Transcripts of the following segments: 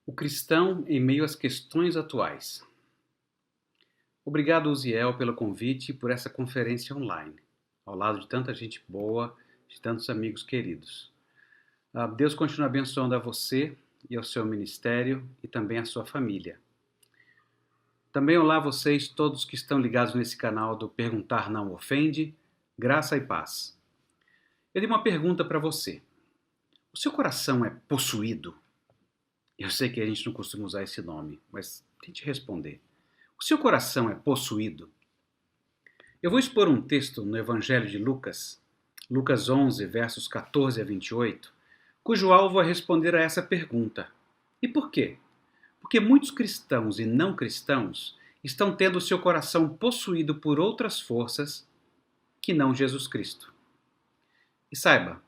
O cristão em meio às questões atuais. Obrigado, Uziel, pelo convite e por essa conferência online, ao lado de tanta gente boa, de tantos amigos queridos. Deus continue abençoando a você e ao seu ministério e também a sua família. Também olá a vocês todos que estão ligados nesse canal do Perguntar Não Ofende, Graça e Paz. Eu tenho uma pergunta para você. O seu coração é possuído? Eu sei que a gente não costuma usar esse nome, mas tente responder. O seu coração é possuído? Eu vou expor um texto no Evangelho de Lucas, Lucas 11, versos 14 a 28, cujo alvo é responder a essa pergunta. E por quê? Porque muitos cristãos e não cristãos estão tendo o seu coração possuído por outras forças que não Jesus Cristo. E saiba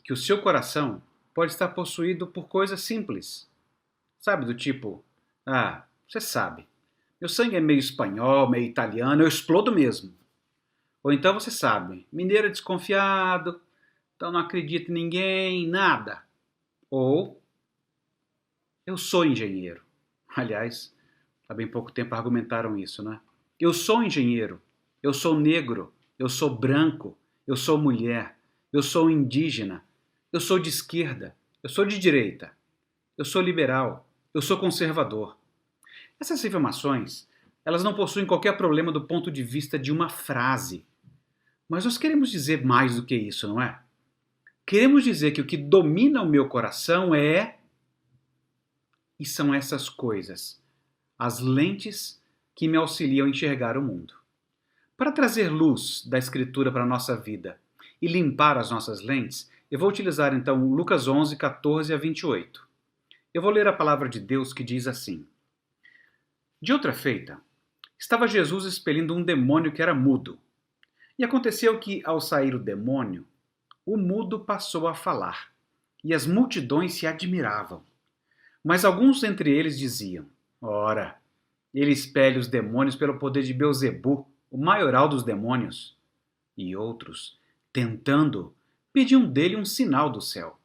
que o seu coração pode estar possuído por coisas simples. Sabe, do tipo, você sabe, meu sangue é meio espanhol, meio italiano, eu explodo mesmo. Ou então você sabe, mineiro é desconfiado, então não acredito em ninguém, nada. Ou, eu sou engenheiro. Aliás, há bem pouco tempo argumentaram isso, né? Eu sou engenheiro, eu sou negro, eu sou branco, eu sou mulher, eu sou indígena, eu sou de esquerda, eu sou de direita, eu sou liberal, eu sou conservador. Essas afirmações, elas não possuem qualquer problema do ponto de vista de uma frase. Mas nós queremos dizer mais do que isso, não é? Queremos dizer que o que domina o meu coração é... E são essas coisas, as lentes que me auxiliam a enxergar o mundo. Para trazer luz da Escritura para a nossa vida e limpar as nossas lentes, eu vou utilizar então Lucas 11, 14 a 28. Eu vou ler a palavra de Deus que diz assim: De outra feita, estava Jesus expelindo um demônio que era mudo. E aconteceu que, ao sair o demônio, o mudo passou a falar, e as multidões se admiravam. Mas alguns entre eles diziam: Ora, ele expele os demônios pelo poder de Beelzebu, o maioral dos demônios. E outros, tentando, pediam dele um sinal do céu.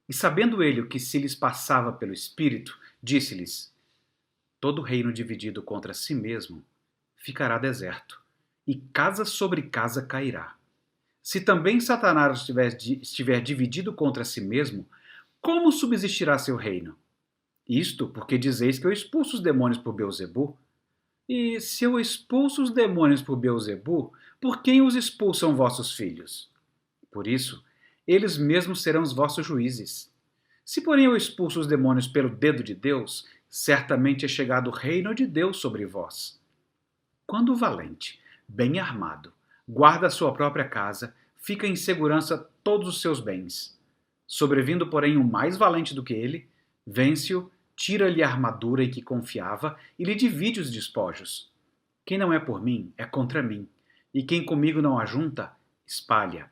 E sabendo ele o que se lhes passava pelo Espírito, disse-lhes: Todo reino dividido contra si mesmo ficará deserto, e casa sobre casa cairá. Se também Satanás estiver dividido contra si mesmo, como subsistirá seu reino? Isto porque dizeis que eu expulso os demônios por Beelzebu. E se eu expulso os demônios por Beelzebu, por quem os expulsam vossos filhos? Por isso, eles mesmos serão os vossos juízes. Se porém eu expulso os demônios pelo dedo de Deus, certamente é chegado o reino de Deus sobre vós. Quando o valente, bem armado, guarda a sua própria casa, fica em segurança todos os seus bens. Sobrevindo, porém, o mais valente do que ele, vence-o, tira-lhe a armadura em que confiava e lhe divide os despojos. Quem não é por mim, é contra mim, e quem comigo não ajunta, espalha.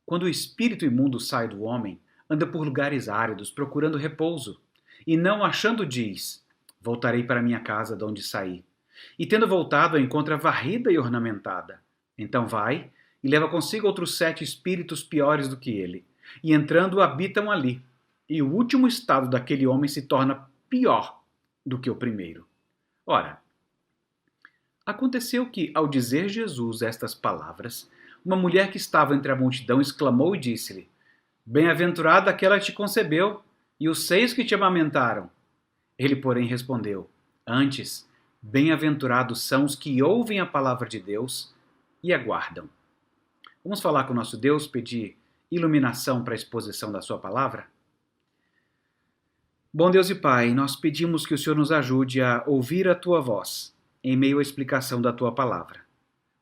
Quando o espírito imundo sai do homem, anda por lugares áridos, procurando repouso, e não achando diz: Voltarei para minha casa de onde saí. E tendo voltado, a encontra varrida e ornamentada. Então vai e leva consigo outros 7 espíritos piores do que ele, e entrando habitam ali. E o último estado daquele homem se torna pior do que o primeiro. Ora, aconteceu que, ao dizer Jesus estas palavras, uma mulher que estava entre a multidão exclamou e disse-lhe: Bem-aventurada aquela que te concebeu, e os seios que te amamentaram. Ele, porém, respondeu: Antes, bem-aventurados são os que ouvem a palavra de Deus e aguardam. Vamos falar com o nosso Deus, pedir iluminação para a exposição da sua palavra? Bom Deus e Pai, nós pedimos que o Senhor nos ajude a ouvir a Tua voz em meio à explicação da Tua palavra.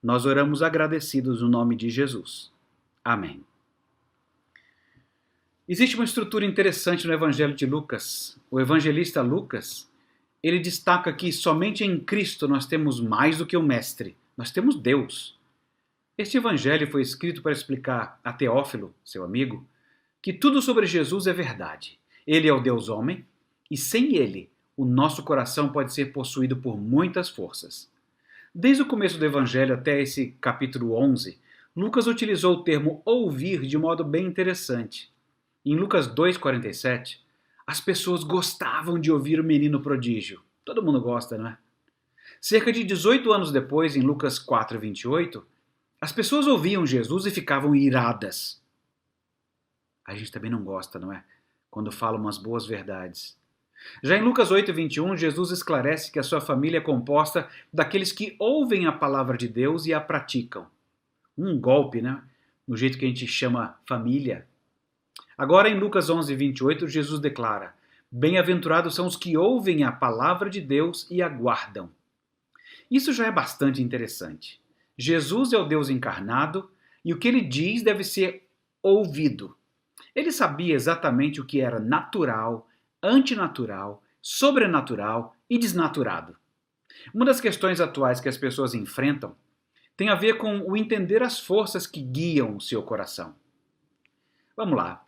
Nós oramos agradecidos no nome de Jesus. Amém. Existe uma estrutura interessante no Evangelho de Lucas. O evangelista Lucas, ele destaca que somente em Cristo nós temos mais do que o Mestre. Nós temos Deus. Este evangelho foi escrito para explicar a Teófilo, seu amigo, que tudo sobre Jesus é verdade. Ele é o Deus homem, e sem ele, o nosso coração pode ser possuído por muitas forças. Desde o começo do Evangelho até esse capítulo 11, Lucas utilizou o termo ouvir de modo bem interessante. Em Lucas 2,47, As pessoas gostavam de ouvir o menino prodígio. Todo mundo gosta, não é? Cerca de 18 anos depois, em Lucas 4:28, as pessoas ouviam Jesus e ficavam iradas. A gente também não gosta, não é? Quando fala umas boas verdades. Já em Lucas 8:21, Jesus esclarece que a sua família é composta daqueles que ouvem a palavra de Deus e a praticam. Um golpe, né? No jeito que a gente chama família. Agora em Lucas 11:28, Jesus declara: Bem-aventurados são os que ouvem a palavra de Deus e a guardam. Isso já é bastante interessante. Jesus é o Deus encarnado e o que ele diz deve ser ouvido. Ele sabia exatamente o que era natural, antinatural, sobrenatural e desnaturado. Uma das questões atuais que as pessoas enfrentam tem a ver com o entender as forças que guiam o seu coração. Vamos lá.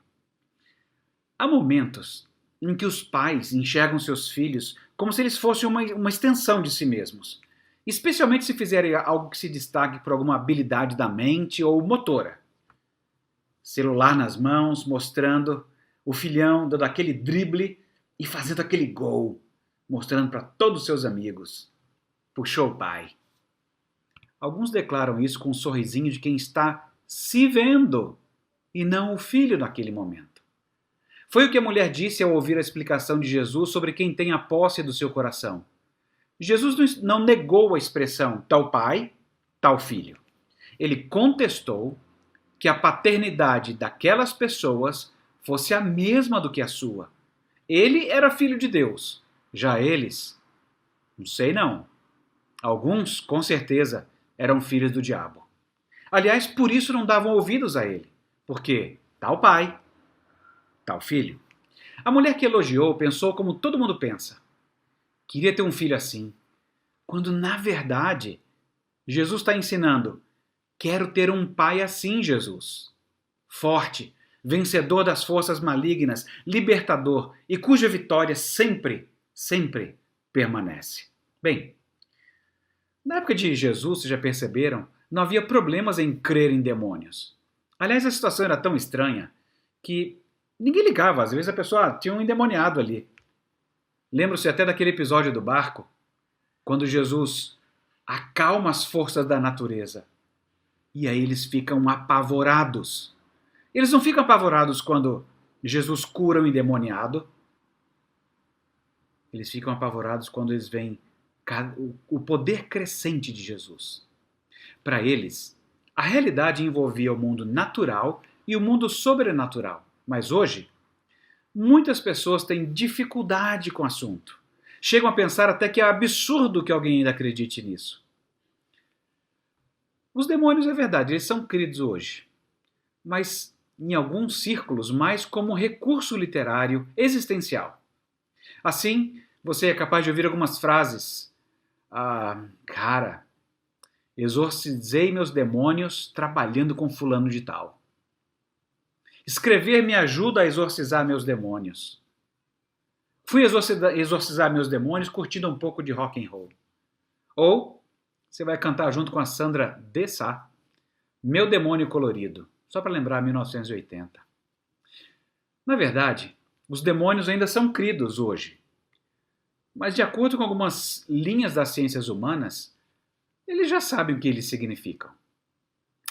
Há momentos em que os pais enxergam seus filhos como se eles fossem uma extensão de si mesmos, especialmente se fizerem algo que se destaque por alguma habilidade da mente ou motora. Celular nas mãos, mostrando o filhão dando aquele drible e fazendo aquele gol, mostrando para todos os seus amigos. Puxou o pai. Alguns declaram isso com um sorrisinho de quem está se vendo e não o filho naquele momento. Foi o que a mulher disse ao ouvir a explicação de Jesus sobre quem tem a posse do seu coração. Jesus não negou a expressão tal pai, tal filho. Ele contestou que a paternidade daquelas pessoas fosse a mesma do que a sua. Ele era filho de Deus. Já eles, não sei não. Alguns, com certeza, eram filhos do diabo. Aliás, por isso não davam ouvidos a ele. Porque tal pai, tal filho. A mulher que elogiou pensou como todo mundo pensa. Queria ter um filho assim. Quando, na verdade, Jesus está ensinando: quero ter um pai assim, Jesus. Forte, vencedor das forças malignas, libertador e cuja vitória sempre, sempre permanece. Bem, na época de Jesus, vocês já perceberam, não havia problemas em crer em demônios. Aliás, a situação era tão estranha que ninguém ligava. Às vezes a pessoa tinha um endemoniado ali. Lembro-se até daquele episódio do barco, quando Jesus acalma as forças da natureza. E aí eles ficam apavorados. Eles não ficam apavorados quando Jesus cura o endemoniado. Eles ficam apavorados quando eles veem o poder crescente de Jesus. Para eles, a realidade envolvia o mundo natural e o mundo sobrenatural. Mas hoje, muitas pessoas têm dificuldade com o assunto. Chegam a pensar até que é absurdo que alguém ainda acredite nisso. Os demônios, é verdade, eles são queridos hoje, mas em alguns círculos mais como recurso literário existencial. Assim, você é capaz de ouvir algumas frases. Cara, exorcizei meus demônios trabalhando com fulano de tal. Escrever me ajuda a exorcizar meus demônios. Fui exorcizar meus demônios curtindo um pouco de rock and roll. Ou você vai cantar junto com a Sandra de Sá, Meu Demônio Colorido, só para lembrar 1980. Na verdade, os demônios ainda são cridos hoje. Mas de acordo com algumas linhas das ciências humanas, eles já sabem o que eles significam.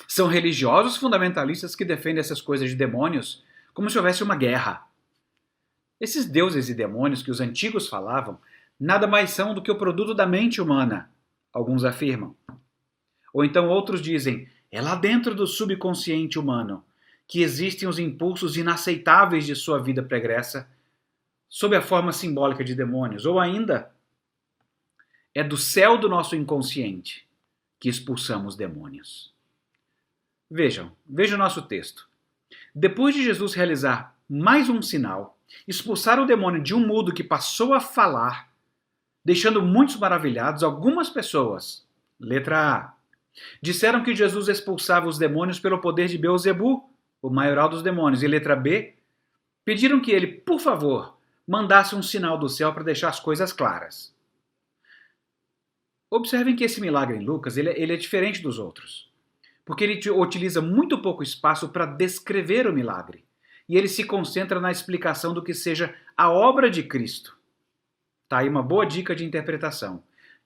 São religiosos fundamentalistas que defendem essas coisas de demônios como se houvesse uma guerra. Esses deuses e demônios que os antigos falavam nada mais são do que o produto da mente humana, alguns afirmam. Ou então outros dizem, é lá dentro do subconsciente humano que existem os impulsos inaceitáveis de sua vida pregressa, sob a forma simbólica de demônios. Ou ainda, é do céu do nosso inconsciente que expulsamos demônios. Vejam o nosso texto. Depois de Jesus realizar mais um sinal, expulsar o demônio de um mudo que passou a falar, deixando muitos maravilhados, algumas pessoas, letra A, disseram que Jesus expulsava os demônios pelo poder de Beelzebu, o maioral dos demônios, e letra B, pediram que ele, por favor, mandasse um sinal do céu para deixar as coisas claras. Observem que esse milagre em Lucas ele é diferente dos outros, porque ele utiliza muito pouco espaço para descrever o milagre, e ele se concentra na explicação do que seja a obra de Cristo. Tá aí uma boa dica de interpretação.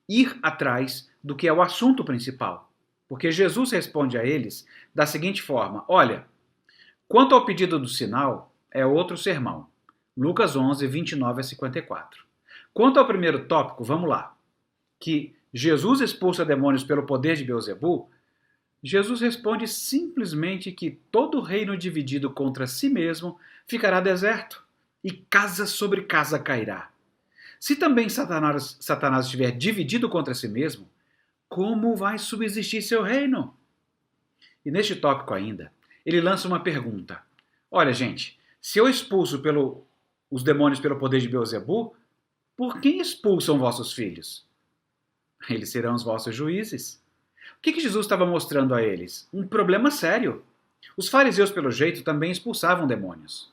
Ir atrás do que é o assunto principal. Porque Jesus responde a eles da seguinte forma: olha, quanto ao pedido do sinal, é outro sermão. Lucas 11, 29 a 54. Quanto ao primeiro tópico, vamos lá. Que Jesus expulsa demônios pelo poder de Beelzebu, Jesus responde simplesmente que todo reino dividido contra si mesmo ficará deserto e casa sobre casa cairá. Se também Satanás estiver dividido contra si mesmo, como vai subsistir seu reino? E neste tópico ainda, ele lança uma pergunta. Olha, gente, se eu expulso os demônios pelo poder de Beelzebu, por quem expulsam vossos filhos? Eles serão os vossos juízes. O que Jesus estava mostrando a eles? Um problema sério. Os fariseus, pelo jeito, também expulsavam demônios.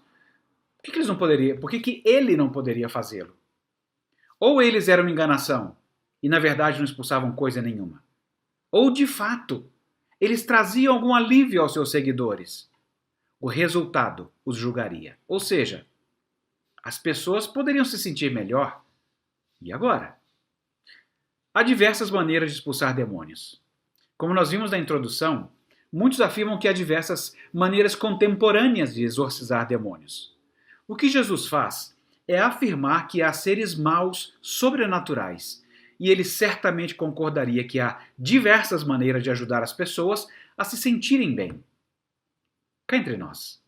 Por que ele não poderia fazê-lo? Ou eles eram uma enganação e, na verdade, não expulsavam coisa nenhuma. Ou, de fato, eles traziam algum alívio aos seus seguidores. O resultado os julgaria. Ou seja, as pessoas poderiam se sentir melhor. E agora? Há diversas maneiras de expulsar demônios. Como nós vimos na introdução, muitos afirmam que há diversas maneiras contemporâneas de exorcizar demônios. O que Jesus faz é afirmar que há seres maus sobrenaturais, e ele certamente concordaria que há diversas maneiras de ajudar as pessoas a se sentirem bem. Cá entre nós,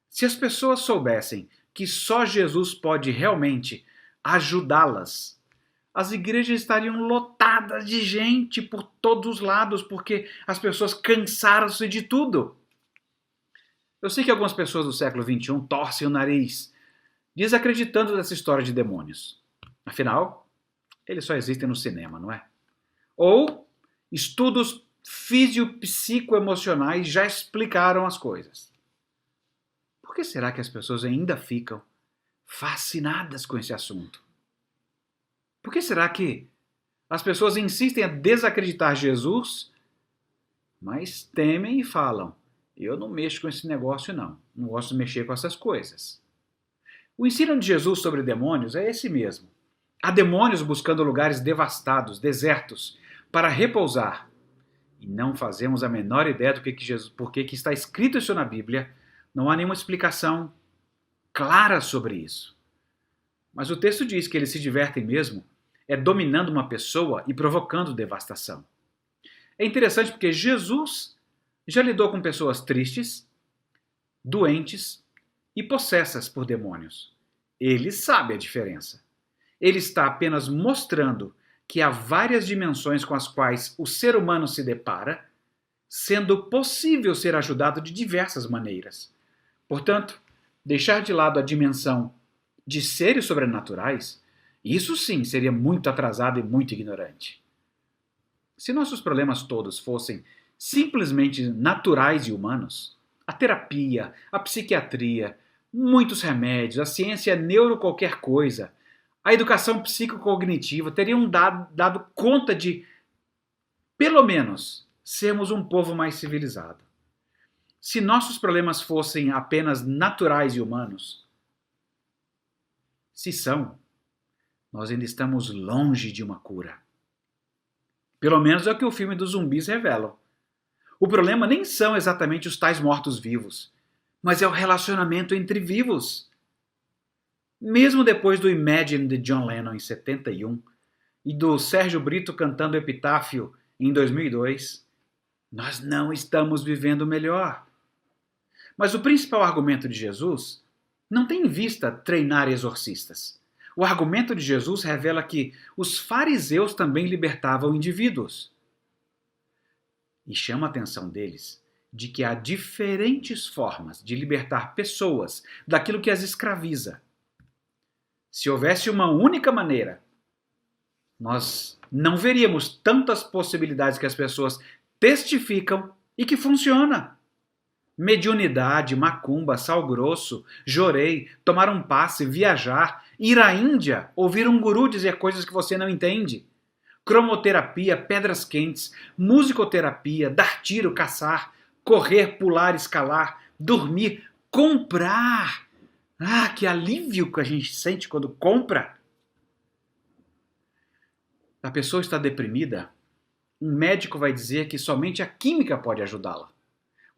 se as pessoas soubessem que só Jesus pode realmente ajudá-las, as igrejas estariam lotadas de gente por todos os lados, porque as pessoas cansaram-se de tudo. Eu sei que algumas pessoas do século XXI torcem o nariz, desacreditando dessa história de demônios. Afinal, eles só existem no cinema, não é? Ou estudos físio-psicoemocionais já explicaram as coisas. Por que será que as pessoas ainda ficam fascinadas com esse assunto? Por que será que as pessoas insistem a desacreditar Jesus, mas temem e falam: eu não mexo com esse negócio não gosto de mexer com essas coisas? O ensino de Jesus sobre demônios é esse mesmo. Há demônios buscando lugares devastados, desertos, para repousar. E não fazemos a menor ideia do por que está escrito isso na Bíblia. Não há nenhuma explicação clara sobre isso. Mas o texto diz que eles se divertem mesmo dominando uma pessoa e provocando devastação. É interessante porque Jesus já lidou com pessoas tristes, doentes e possessas por demônios. Ele sabe a diferença. Ele está apenas mostrando que há várias dimensões com as quais o ser humano se depara, sendo possível ser ajudado de diversas maneiras. Portanto, deixar de lado a dimensão de seres sobrenaturais, isso sim seria muito atrasado e muito ignorante. Se nossos problemas todos fossem simplesmente naturais e humanos, a terapia, a psiquiatria, muitos remédios, a ciência neuro qualquer coisa, a educação psicocognitiva teriam dado conta de, pelo menos, sermos um povo mais civilizado. Se nossos problemas fossem apenas naturais e humanos, se são, nós ainda estamos longe de uma cura. Pelo menos é o que o filme dos zumbis revela. O problema nem são exatamente os tais mortos-vivos, mas é o relacionamento entre vivos. Mesmo depois do Imagine de John Lennon em 71 e do Sérgio Brito cantando Epitáfio em 2002, nós não estamos vivendo melhor. Mas o principal argumento de Jesus não tem em vista treinar exorcistas. O argumento de Jesus revela que os fariseus também libertavam indivíduos. E chama a atenção deles de que há diferentes formas de libertar pessoas daquilo que as escraviza. Se houvesse uma única maneira, nós não veríamos tantas possibilidades que as pessoas testificam e que funciona. Mediunidade, macumba, sal grosso, jorei, tomar um passe, viajar, ir à Índia, ouvir um guru dizer coisas que você não entende. Cromoterapia, pedras quentes, musicoterapia, dar tiro, caçar, correr, pular, escalar, dormir, comprar. Ah, que alívio que a gente sente quando compra! A pessoa está deprimida, um médico vai dizer que somente a química pode ajudá-la.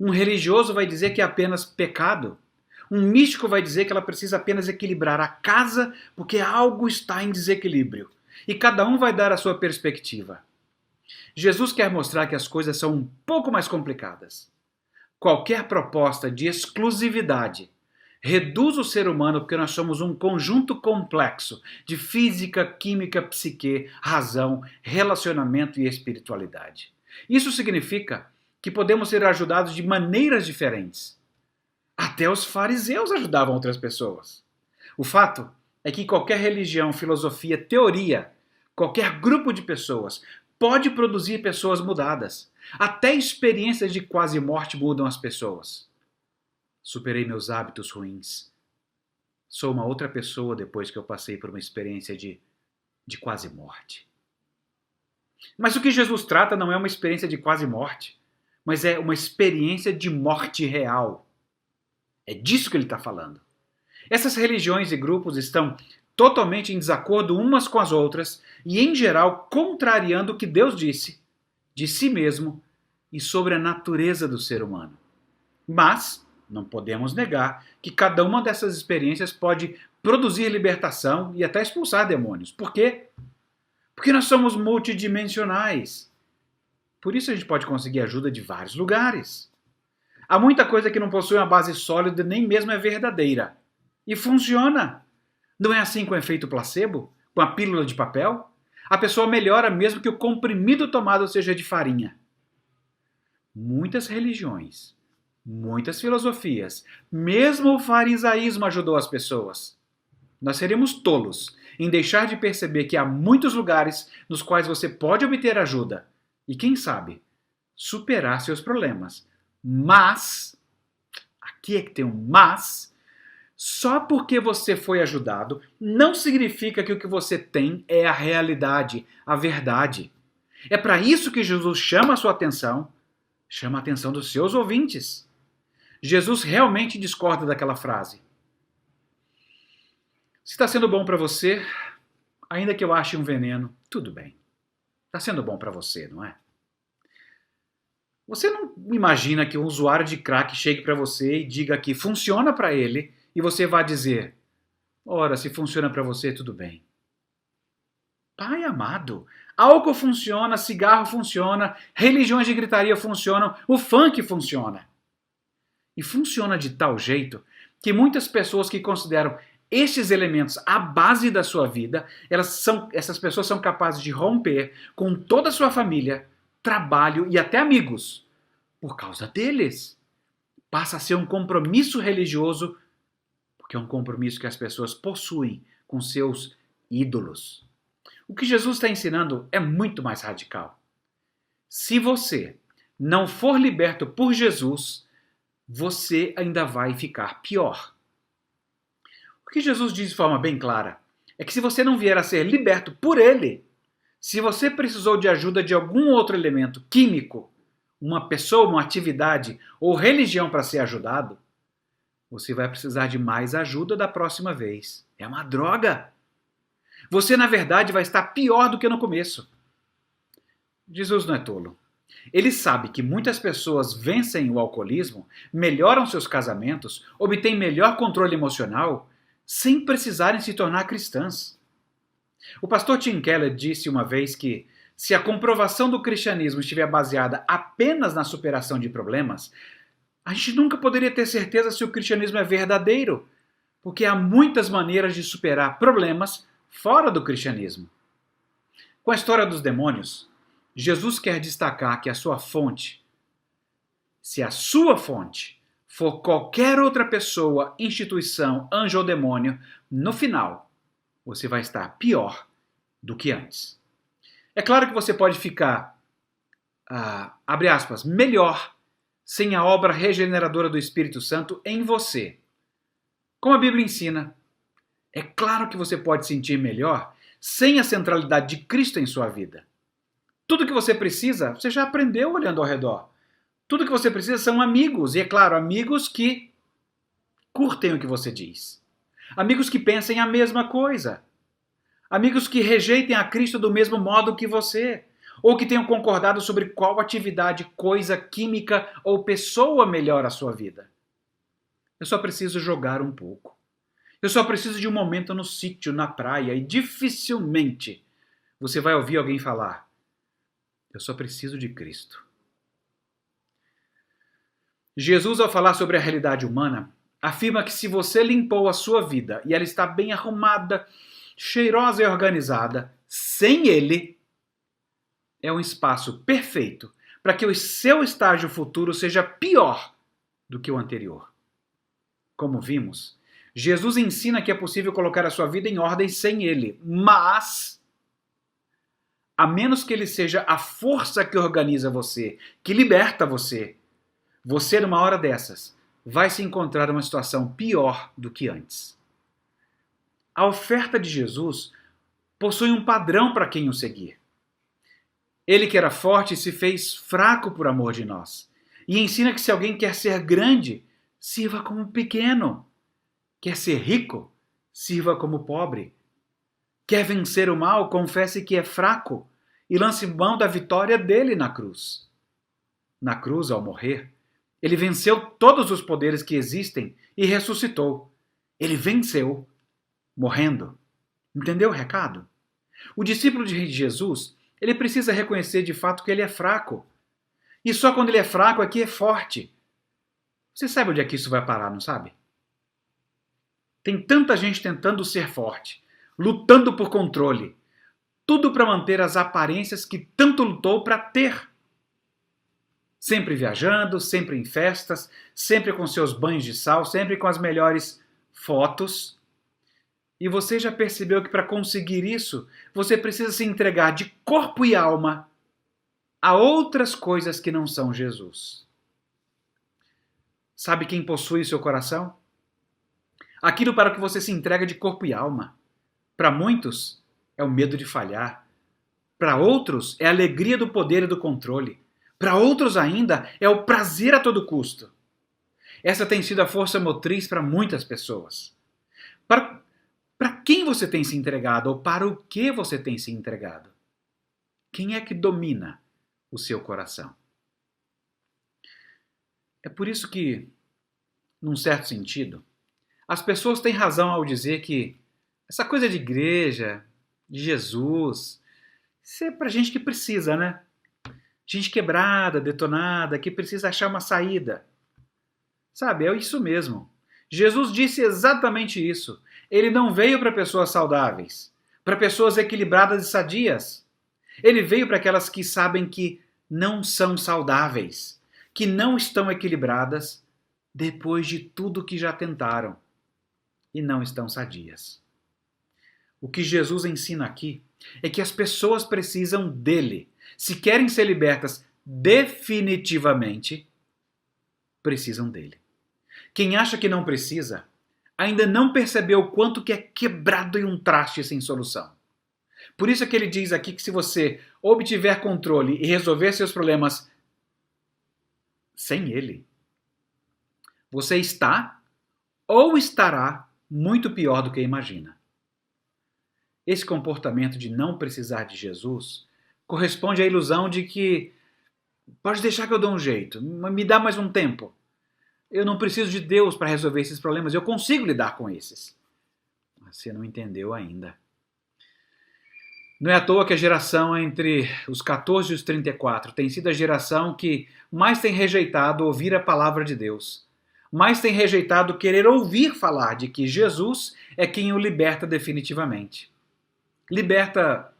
Um religioso vai dizer que é apenas pecado. Um místico vai dizer que ela precisa apenas equilibrar a casa porque algo está em desequilíbrio. E cada um vai dar a sua perspectiva. Jesus quer mostrar que as coisas são um pouco mais complicadas. Qualquer proposta de exclusividade reduz o ser humano porque nós somos um conjunto complexo de física, química, psique, razão, relacionamento e espiritualidade. Isso significa que podemos ser ajudados de maneiras diferentes. Até os fariseus ajudavam outras pessoas. O fato é que qualquer religião, filosofia, teoria, qualquer grupo de pessoas pode produzir pessoas mudadas. Até experiências de quase morte mudam as pessoas. Superei meus hábitos ruins. Sou uma outra pessoa depois que eu passei por uma experiência de quase morte. Mas o que Jesus trata não é uma experiência de quase morte, mas é uma experiência de morte real. É disso que ele está falando. Essas religiões e grupos estão totalmente em desacordo umas com as outras e, em geral, contrariando o que Deus disse de si mesmo e sobre a natureza do ser humano. Mas não podemos negar que cada uma dessas experiências pode produzir libertação e até expulsar demônios. Por quê? Porque nós somos multidimensionais. Por isso a gente pode conseguir ajuda de vários lugares. Há muita coisa que não possui uma base sólida, nem mesmo é verdadeira. E funciona. Não é assim com o efeito placebo? Com a pílula de papel? A pessoa melhora mesmo que o comprimido tomado seja de farinha. Muitas religiões, muitas filosofias, mesmo o farisaísmo ajudou as pessoas. Nós seríamos tolos em deixar de perceber que há muitos lugares nos quais você pode obter ajuda e, quem sabe, superar seus problemas. Mas, aqui é que tem um mas, só porque você foi ajudado não significa que o que você tem é a realidade, a verdade. É para isso que Jesus chama a sua atenção, chama a atenção dos seus ouvintes. Jesus realmente discorda daquela frase. Se está sendo bom para você, ainda que eu ache um veneno, tudo bem. Está sendo bom para você, não é? Você não imagina que um usuário de crack chegue para você e diga que funciona para ele e você vai dizer: ora, se funciona para você, tudo bem. Pai amado, álcool funciona, cigarro funciona, religiões de gritaria funcionam, o funk funciona. E funciona de tal jeito que muitas pessoas que consideram estes elementos a base da sua vida, essas pessoas são capazes de romper com toda a sua família, trabalho e até amigos por causa deles. Passa a ser um compromisso religioso, porque é um compromisso que as pessoas possuem com seus ídolos. O que Jesus está ensinando é muito mais radical. Se você não for liberto por Jesus, você ainda vai ficar pior. O que Jesus diz de forma bem clara é que se você não vier a ser liberto por Ele, se você precisou de ajuda de algum outro elemento químico, uma pessoa, uma atividade ou religião para ser ajudado, você vai precisar de mais ajuda da próxima vez. É uma droga. Você, na verdade, vai estar pior do que no começo. Jesus não é tolo. Ele sabe que muitas pessoas vencem o alcoolismo, melhoram seus casamentos, obtêm melhor controle emocional, sem precisarem se tornar cristãs. O pastor Tim Keller disse uma vez que, se a comprovação do cristianismo estiver baseada apenas na superação de problemas, a gente nunca poderia ter certeza se o cristianismo é verdadeiro, porque há muitas maneiras de superar problemas fora do cristianismo. Com a história dos demônios, Jesus quer destacar que a sua fonte, se a sua fonte for qualquer outra pessoa, instituição, anjo ou demônio, no final você vai estar pior do que antes. É claro que você pode ficar, abre aspas, melhor sem a obra regeneradora do Espírito Santo em você. Como a Bíblia ensina, é claro que você pode sentir melhor sem a centralidade de Cristo em sua vida. Tudo que você precisa, você já aprendeu olhando ao redor. Tudo que você precisa são amigos, e é claro, amigos que curtem o que você diz. Amigos que pensem a mesma coisa. Amigos que rejeitem a Cristo do mesmo modo que você. Ou que tenham concordado sobre qual atividade, coisa, química ou pessoa melhora a sua vida. Eu só preciso jogar um pouco. Eu só preciso de um momento no sítio, na praia, e dificilmente você vai ouvir alguém falar: eu só preciso de Cristo. Jesus, ao falar sobre a realidade humana, afirma que se você limpou a sua vida e ela está bem arrumada, cheirosa e organizada, sem Ele, é um espaço perfeito para que o seu estágio futuro seja pior do que o anterior. Como vimos, Jesus ensina que é possível colocar a sua vida em ordem sem Ele, mas a menos que Ele seja a força que organiza você, que liberta você, você numa hora dessas vai se encontrar numa situação pior do que antes. A oferta de Jesus possui um padrão para quem o seguir. Ele que era forte se fez fraco por amor de nós. E ensina que se alguém quer ser grande, sirva como pequeno. Quer ser rico, sirva como pobre. Quer vencer o mal, confesse que é fraco e lance mão da vitória dele na cruz. Na cruz, ao morrer, ele venceu todos os poderes que existem e ressuscitou. Ele venceu, morrendo. Entendeu o recado? O discípulo de Jesus, ele precisa reconhecer de fato que ele é fraco. E só quando ele é fraco é que é forte. Você sabe onde é que isso vai parar, não sabe? Tem tanta gente tentando ser forte, lutando por controle, tudo para manter as aparências que tanto lutou para ter. Sempre viajando, sempre em festas, sempre com seus banhos de sal, sempre com as melhores fotos. E você já percebeu que para conseguir isso, você precisa se entregar de corpo e alma a outras coisas que não são Jesus. Sabe quem possui seu coração? Aquilo para o que você se entrega de corpo e alma. Para muitos, é o medo de falhar. Para outros, é a alegria do poder e do controle. Para outros ainda, é o prazer a todo custo. Essa tem sido a força motriz para muitas pessoas. Para quem você tem se entregado ou para o que você tem se entregado? Quem é que domina o seu coração? É por isso que, num certo sentido, as pessoas têm razão ao dizer que essa coisa de igreja, de Jesus, isso é para gente que precisa, né? Gente quebrada, detonada, que precisa achar uma saída. Sabe, é isso mesmo. Jesus disse exatamente isso. Ele não veio para pessoas saudáveis, para pessoas equilibradas e sadias. Ele veio para aquelas que sabem que não são saudáveis, que não estão equilibradas depois de tudo que já tentaram e não estão sadias. O que Jesus ensina aqui é que as pessoas precisam dele. Se querem ser libertas definitivamente, precisam dele. Quem acha que não precisa, ainda não percebeu o quanto que é quebrado e um traste sem solução. Por isso é que ele diz aqui que se você obtiver controle e resolver seus problemas sem ele, você está ou estará muito pior do que imagina. Esse comportamento de não precisar de Jesus corresponde à ilusão de que pode deixar que eu dou um jeito, me dá mais um tempo. Eu não preciso de Deus para resolver esses problemas, eu consigo lidar com esses. Você não entendeu ainda. Não é à toa que a geração entre os 14 e os 34 tem sido a geração que mais tem rejeitado ouvir a palavra de Deus. Mais tem rejeitado querer ouvir falar de que Jesus é quem o liberta definitivamente. Liberta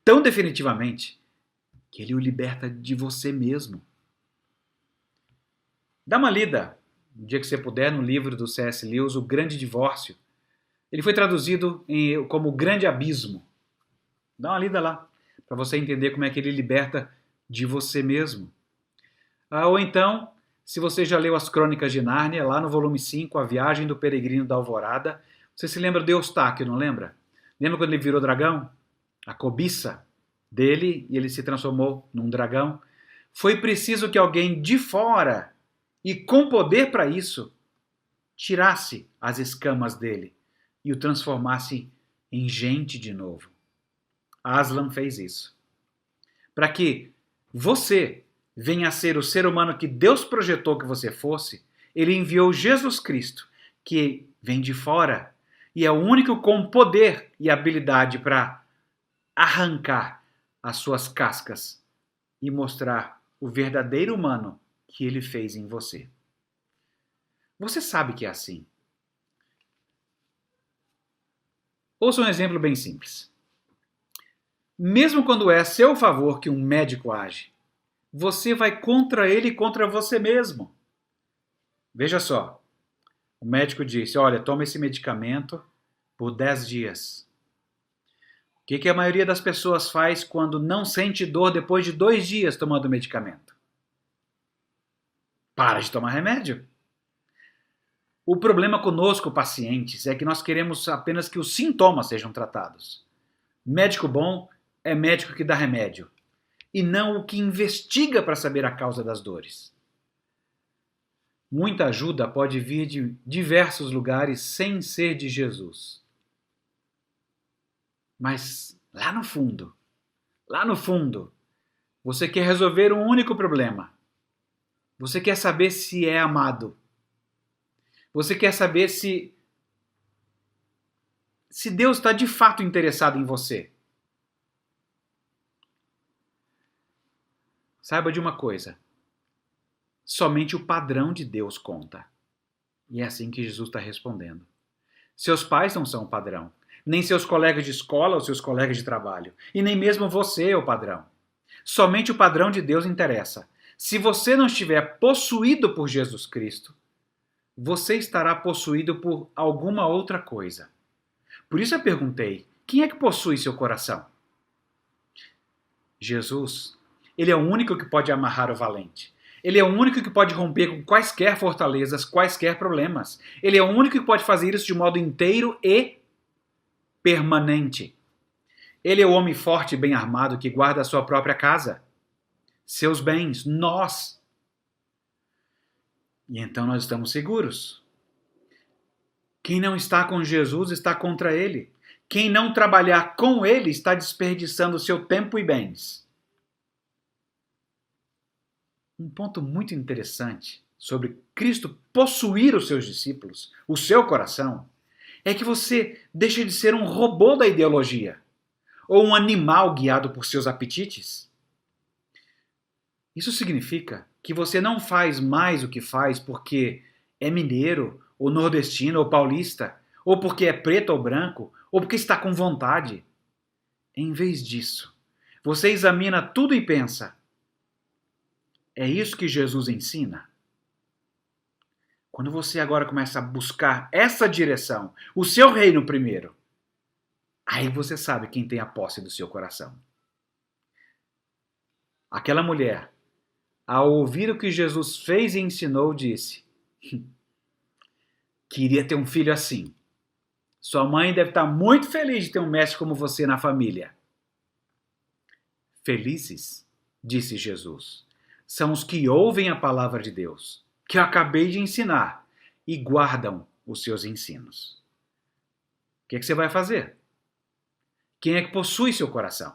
tão definitivamente que ele o liberta de você mesmo. Dá uma lida, no dia que você puder, no livro do C.S. Lewis, O Grande Divórcio. Ele foi traduzido como O Grande Abismo. Dá uma lida lá, para você entender como é que ele liberta de você mesmo. Ou então, se você já leu as Crônicas de Nárnia, lá no volume 5, A Viagem do Peregrino da Alvorada, você se lembra de Eustáquio, não lembra? Lembra quando ele virou dragão? A cobiça dele, e ele se transformou num dragão. Foi preciso que alguém de fora, e com poder para isso, tirasse as escamas dele, e o transformasse em gente de novo. Aslan fez isso. Para que você venha a ser o ser humano que Deus projetou que você fosse, ele enviou Jesus Cristo, que vem de fora e é o único com poder e habilidade para arrancar as suas cascas e mostrar o verdadeiro humano que ele fez em você. Você sabe que é assim. Ouça um exemplo bem simples. Mesmo quando é a seu favor que um médico age, você vai contra ele e contra você mesmo. Veja só, o médico disse, olha, toma esse medicamento por 10 dias. O que a maioria das pessoas faz quando não sente dor depois de 2 dias tomando o medicamento? Para de tomar remédio. O problema conosco, pacientes, é que nós queremos apenas que os sintomas sejam tratados. Médico bom é médico que dá remédio, e não o que investiga para saber a causa das dores. Muita ajuda pode vir de diversos lugares sem ser de Jesus. Mas lá no fundo, você quer resolver um único problema. Você quer saber se é amado. Você quer saber se Deus está de fato interessado em você. Saiba de uma coisa. Somente o padrão de Deus conta. E é assim que Jesus está respondendo. Seus pais não são o padrão. Nem seus colegas de escola ou seus colegas de trabalho. E nem mesmo você é o padrão. Somente o padrão de Deus interessa. Se você não estiver possuído por Jesus Cristo, você estará possuído por alguma outra coisa. Por isso eu perguntei, quem é que possui seu coração? Jesus, ele é o único que pode amarrar o valente. Ele é o único que pode romper com quaisquer fortalezas, quaisquer problemas. Ele é o único que pode fazer isso de modo inteiro e permanente. Ele é o homem forte e bem armado que guarda a sua própria casa, seus bens, nós. E então nós estamos seguros. Quem não está com Jesus está contra ele. Quem não trabalhar com ele está desperdiçando seu tempo e bens. Um ponto muito interessante sobre Cristo possuir os seus discípulos, o seu coração, é que você deixa de ser um robô da ideologia ou um animal guiado por seus apetites. Isso significa que você não faz mais o que faz porque é mineiro, ou nordestino, ou paulista, ou porque é preto ou branco, ou porque está com vontade. Em vez disso, você examina tudo e pensa, é isso que Jesus ensina? Quando você agora começa a buscar essa direção, o seu reino primeiro, aí você sabe quem tem a posse do seu coração. Aquela mulher, ao ouvir o que Jesus fez e ensinou, disse, queria ter um filho assim. Sua mãe deve estar muito feliz de ter um mestre como você na família. Felizes, disse Jesus, são os que ouvem a palavra de Deus, que eu acabei de ensinar, e guardam os seus ensinos. O que você vai fazer? Quem é que possui seu coração?